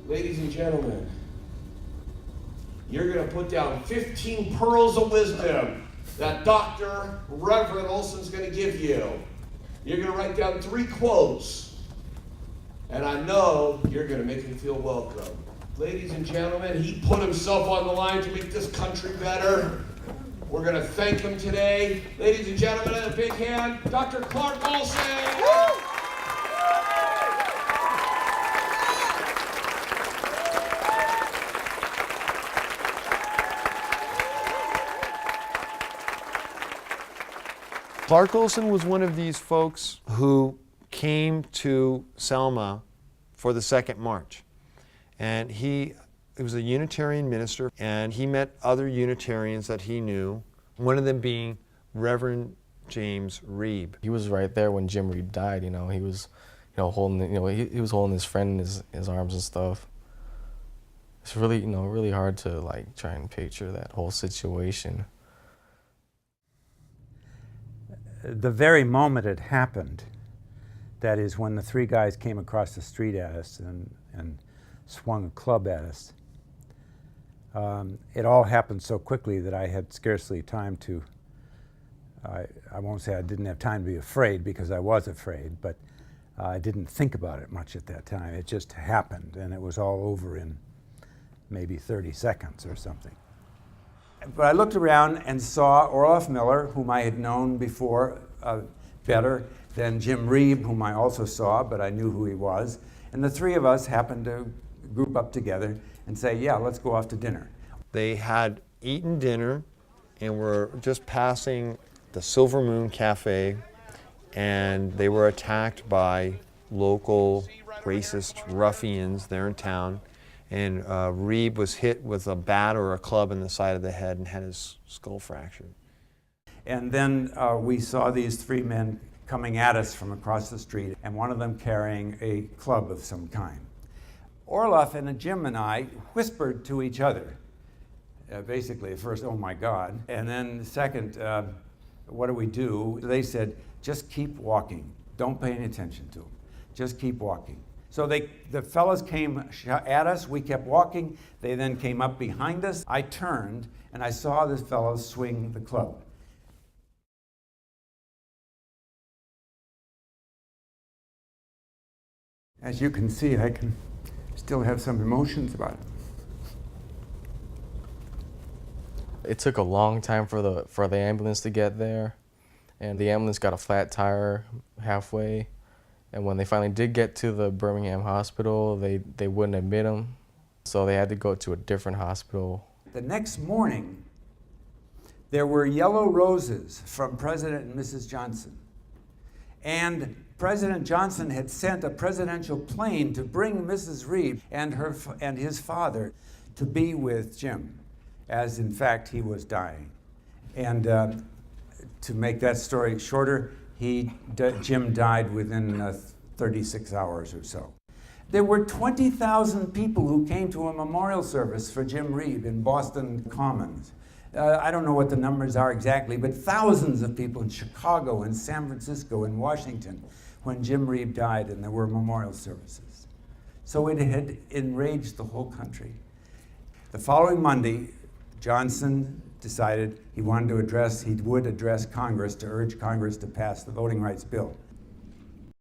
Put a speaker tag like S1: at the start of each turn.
S1: Ladies and gentlemen, you're going to put down 15 pearls of wisdom that Dr. Reverend Olsen's going to give you. You're going to write down 3 quotes, and I know you're going to make him feel welcome. Ladies and gentlemen, he put himself on the line to make this country better. We're going to thank him today. Ladies and gentlemen, a big hand, Dr. Clark Olsen. Woo!
S2: Clark Olsen was one of these folks who came to Selma for the Second March. And he was a Unitarian minister, and he met other Unitarians that he knew, one of them being Reverend James Reeb.
S3: He was right there when Jim Reeb died. He was, holding, he was holding his friend in his arms and stuff. It's really, really hard to try and picture that whole situation.
S4: The very moment it happened, that is when the 3 guys came across the street at us and swung a club at us, it all happened so quickly that I had scarcely time to, I won't say I didn't have time to be afraid, because I was afraid, but I didn't think about it much at that time. It just happened, and it was all over in maybe 30 seconds or something. But I looked around and saw Orloff Miller, whom I had known before better than Jim Reeb, whom I also saw, but I knew who he was. And the 3 of us happened to group up together and say, yeah, let's go off to dinner.
S2: They had eaten dinner and were just passing the Silver Moon Cafe, and they were attacked by local racist ruffians there in town. And Reeb was hit with a bat or a club in the side of the head and had his skull fractured.
S4: And then we saw these 3 men coming at us from across the street, and one of them carrying a club of some kind. Orloff and Jim and I whispered to each other, basically at first, oh my God, and then second, what do we do? They said, just keep walking. Don't pay any attention to them. Just keep walking. So the fellas came at us, we kept walking, they then came up behind us. I turned and I saw this fellow swing the club. As you can see, I can still have some emotions about it.
S3: It took a long time for the ambulance to get there, and the ambulance got a flat tire halfway. And when they finally did get to the Birmingham hospital, they wouldn't admit him, so they had to go to a different hospital.
S4: The next morning, there were yellow roses from President and Mrs. Johnson. And President Johnson had sent a presidential plane to bring Mrs. Reeb and his father to be with Jim, as in fact he was dying. And to make that story shorter, Jim died within 36 hours or so. There were 20,000 people who came to a memorial service for Jim Reeb in Boston Commons. I don't know what the numbers are exactly, but thousands of people in Chicago and San Francisco and Washington when Jim Reeb died, and there were memorial services. So it had enraged the whole country. The following Monday, Johnson decided he would address Congress to urge Congress to pass the voting rights bill.